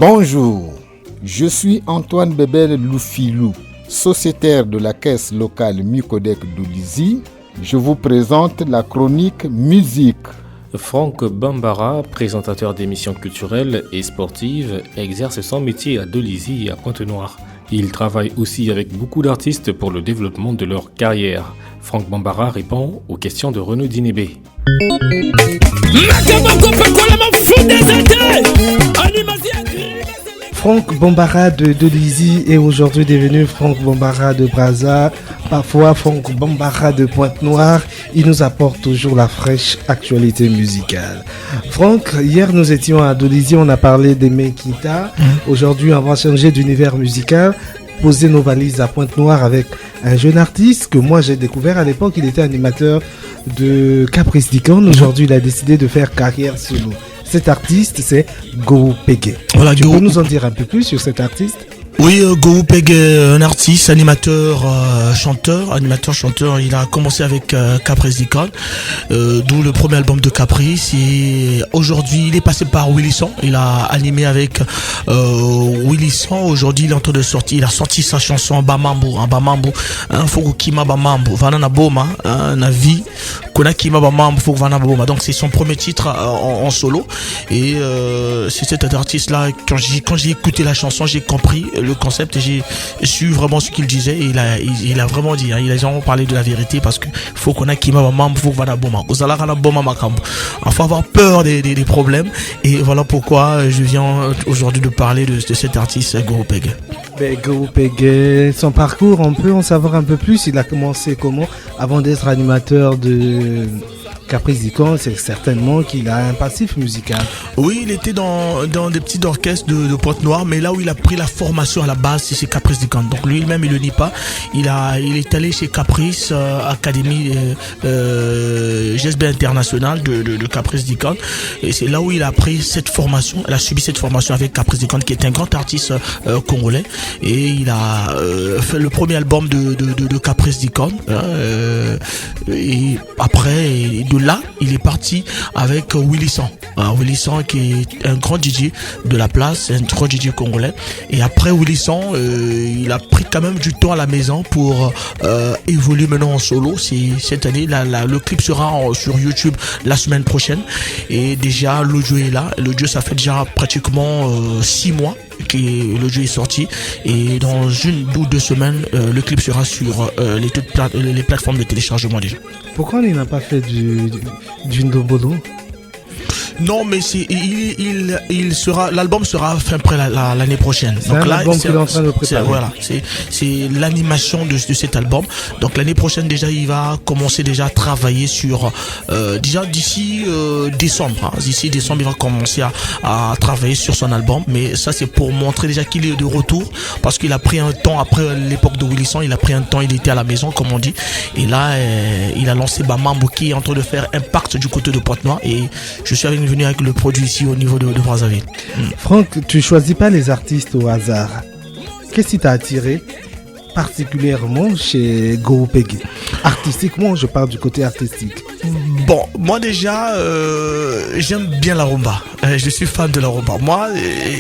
Bonjour, je suis Antoine Bebel Loufilou, sociétaire de la caisse locale Mucodec d'Oulizy. Je vous présente la chronique musique. Franck Bambara, présentateur d'émissions culturelles et sportives, exerce son métier à Dolizy et à Pointe-Noire. Il travaille aussi avec beaucoup d'artistes pour le développement de leur carrière. Franck Bambara répond aux questions de Renaud Dinébé. Franck Bambara de Dolizy est aujourd'hui devenu Franck Bambara de Brazza, parfois Franck Bambara de Pointe-Noire. Il nous apporte toujours la fraîche actualité musicale. Franck, hier nous étions à Dolizy, on a parlé des Mekita. Aujourd'hui on va changer d'univers musical, poser nos valises à Pointe-Noire avec un jeune artiste que moi j'ai découvert à l'époque. Il était animateur de Caprice Dicon. Aujourd'hui il a décidé de faire carrière solo. Cet artiste, c'est Go Pege. Voilà, tu peux nous en dire un peu plus sur cet artiste? Oui, Go Pege, un artiste, animateur, chanteur. Il a commencé avec Caprice Dicon, d'où le premier album de Caprice. Et aujourd'hui, il est passé par Willisson. Il a animé avec Willisson. Aujourd'hui, il est en train de sortir. Il a sorti sa chanson Bamambo, Fogukima Bamambo, Vanana Boma, Navi, Konakima Bamambo, Fogvana Boma. Donc c'est son premier titre en solo. Et c'est cet artiste-là, quand j'ai écouté la chanson, j'ai compris le concept et j'ai su vraiment ce qu'il disait. Et il a vraiment dit, il a vraiment parlé de la vérité, parce que faut qu'on a Kima Bamambo, Fogvana Boma. Il faut avoir peur des problèmes. Et voilà pourquoi je viens aujourd'hui de parler de cet artiste Go Pege. Go Pege, son parcours, on peut en savoir un peu plus. Il a commencé comment avant d'être animateur de Caprice Dicon? C'est certainement qu'il a un passif musical. Oui, il était dans des petits orchestres de Pointe-Noire, mais là où il a pris la formation à la base, c'est chez Caprice Dicon. Donc lui-même, il le nie pas. Il est allé chez Caprice, Académie GSB International de Caprice Dicon. Et c'est là où il a pris cette formation. Il a subi cette formation avec Caprice Dicon, qui est un grand artiste congolais. Et il a fait le premier album de Caprice Dicon. Et après, de là, il est parti avec Willisson. Willisson qui est un grand DJ de la place, un grand DJ congolais. Et après Willisson, il a pris quand même du temps à la maison pour évoluer maintenant en solo. C'est cette année, le clip sera sur YouTube la semaine prochaine. Et déjà, l'audio est là. L'audio, ça fait déjà pratiquement 6 mois que l'audio est sorti. Et dans 1 ou 2 semaines, le clip sera sur les plateformes de téléchargement déjà. Pourquoi il n'a pas fait du Ndobolo? Non, mais l'album sera fin près l'année prochaine. C'est donc là, l'album qu'il est en train de préparer. C'est l'animation de cet album. Donc l'année prochaine déjà, il va commencer déjà à travailler sur déjà d'ici décembre. D'ici décembre, il va commencer à travailler sur son album. Mais ça, c'est pour montrer déjà qu'il est de retour, parce qu'il a pris un temps après l'époque de Willisson. Il a pris un temps, il était à la maison, comme on dit. Et là, il a lancé Bamambo, qui est en train de faire impact du côté de Pointe-Noire. Et je suis venu avec le produit ici au niveau de Brazzaville. Franck, tu choisis pas les artistes au hasard. Qu'est-ce qui t'a attiré particulièrement chez Go Pege? Artistiquement, je parle du côté artistique. Bon, moi déjà, j'aime bien la rumba. Je suis fan de la rumba. Moi,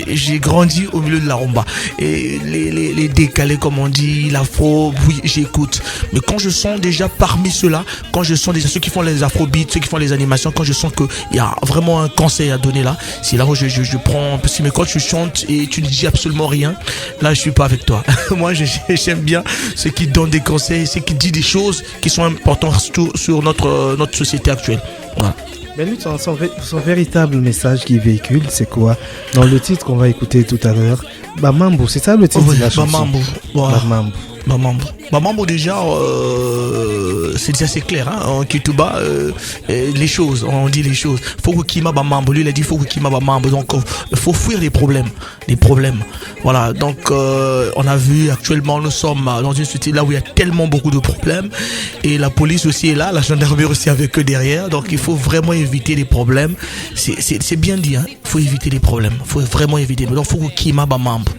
j'ai grandi au milieu de la rumba. Et les décalés, comme on dit, l'afro, oui, j'écoute. Mais quand je sens déjà parmi ceux-là, quand je sens déjà ceux qui font les afrobeats, ceux qui font les animations, quand je sens qu'il y a vraiment un conseil à donner là, c'est là où je prends. Parce que quand tu chantes et tu ne dis absolument rien, là, je suis pas avec toi. Moi, j'aime bien ceux qui donnent des conseils, ceux qui disent des choses qui sont importantes sur notre société actuelle. Voilà. Mais lui, son véritable message qu'il véhicule, c'est quoi? Dans le titre qu'on va écouter tout à l'heure, Bamambo, c'est ça le titre de la chanson? Bamambo. Voilà. Bamambo. Bamambo déjà, c'est déjà assez clair, en Kituba, les choses, on dit les choses. Fogukima Bamambo, lui il a dit Fogukima Bamambo, donc il faut fuir les problèmes. Voilà, donc on a vu actuellement, nous sommes dans une société là où il y a tellement beaucoup de problèmes, et la police aussi est là, la gendarmerie aussi avec eux derrière, donc il faut vraiment éviter les problèmes. C'est bien dit, il faut éviter les problèmes, il faut vraiment éviter. Donc Fogukima Bamambo.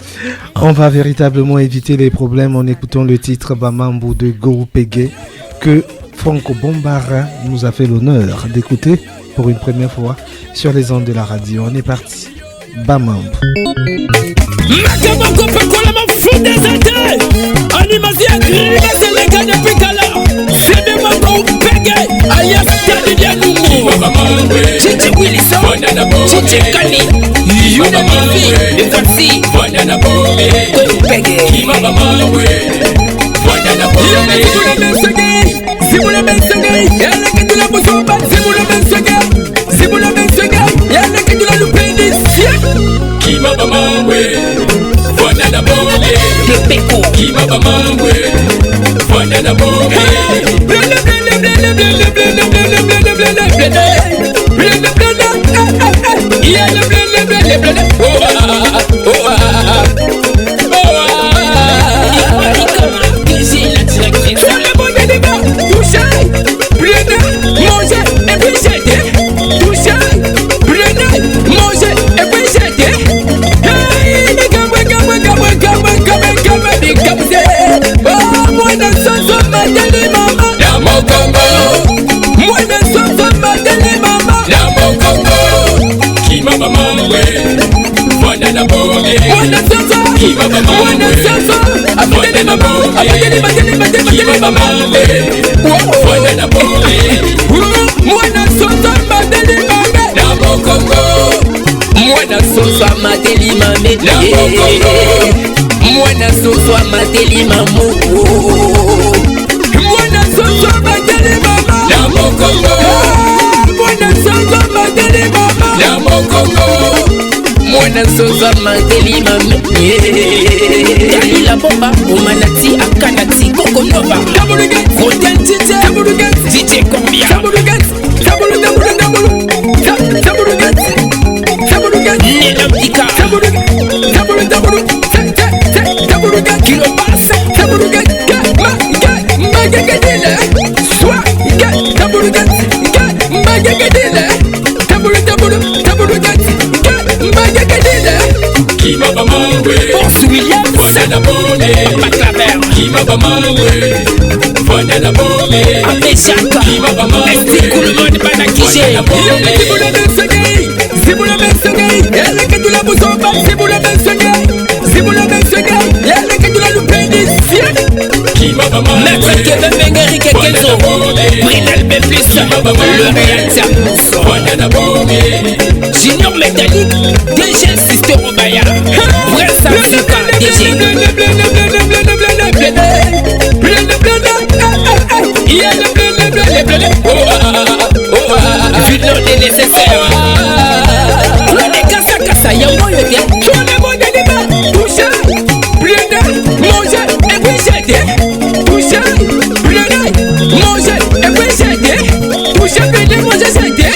On va véritablement éviter les problèmes en écoutant le titre Bamambo de Go Pege, que Franck Bambara nous a fait l'honneur d'écouter pour une première fois sur les ondes de la radio. On est parti. Bamambo. Makamako Pakola m'a fou des athées. Animation grille, c'est les gars depuis Kala. C'est de ma peau pégay. Alias Tadidia Noumou. Chichi Wilson. Chichi Kali. Yuna Mifi. Et voici. Peau pégay. Zibula Mensegay. Y'a que tu la boussole. Zibula Mensegay. Zibula Mensegay. Y'a que tu la loupé d'ici. Kima Bamangwe, Fwana Bombe, le Peko, Kima Bamangwe, Fwana Bombe, blende, blende, blende, blende, blende, blende, blende, blende, blende, blende, il y a le blende, blende, blende, oh ah, oh ah, oh ah, j'ai la direction, sur le bon débat, toucher, blende, manger, et puis jeter, toucher, blende, manger, et puis jeter. Mwana soso amateli mamu. Mwana soso amateli mama. Na mokongo. Mwana soso amateli mama. Na mokongo. Mwana soso amateli mama. Kali la bomba, omanati akanati Coco Nova. Rotel DJ. DJ combien? Nena Mdika. Kilo passe, magagadile, soit Kima Bamangwe, Boss Williams, Fwana Bombe, Patlaver, Kima Bamangwe, Fwana Bombe, Apeshaka, Kima Bamangwe, Esticoulman Banakije, Zibula Mensegay, elle que tu la boussoba, Zibula Mensegay, Zibula Mensegay, elle que tu la loupé d'ici. Kima Bamangwe, Maître Kevin Mengeri Kekenzo, Brinal Beflis, le réalisateur Fwana Bombe, Junior Métallique, DG Sister Obaya, Vrai Safrika, DG. Vino de nécessaire. Le kasa kasa ya moyo bien. Tourne mon débat. Toucher, blender, manger et puis jeter. Toucher, blender, manger et puis jeter. Toucher, blender, manger, jeter.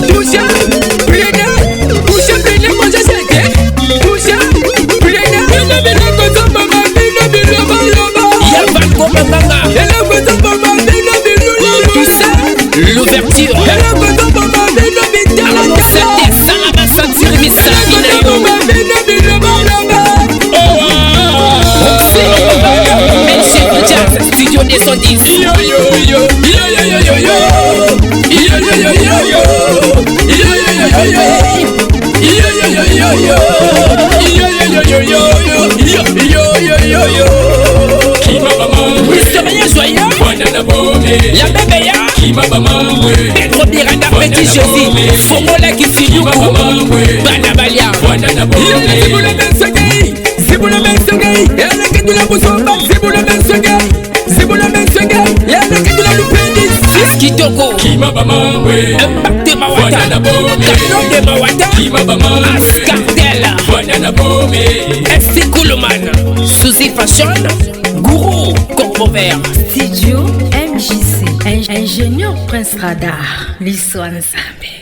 Toucher, blender, toucher, blender, manger, jeter. Toucher, blender, blender, kozo mama, blender, blender. Ya van comme manga. Blender, kozo mama, blender. Tout ça, l'ouverture. Studio des Sodis. La bébé ya Kima Bamangwe, Pedro Biranda Petit Josi, Fongola Kifiyuku, Banabalia, Zibula Mensegay, Zibula Mensegay, elle que tu la boussoba, Zibula Mensegay, Zibula Mensegay, elle que tu la loupé d'ici. Kitoko, Kima Bamangwe, Impact Mawata, Canon de Mawata, Kima Bamangwe, Ascartel, Fwana Bombe, Esticoulman, Suzy Fashion, Gourou, Corbeau Vert, Studio MJC, Ingénieur Prince Radar, Lissoine Zambé.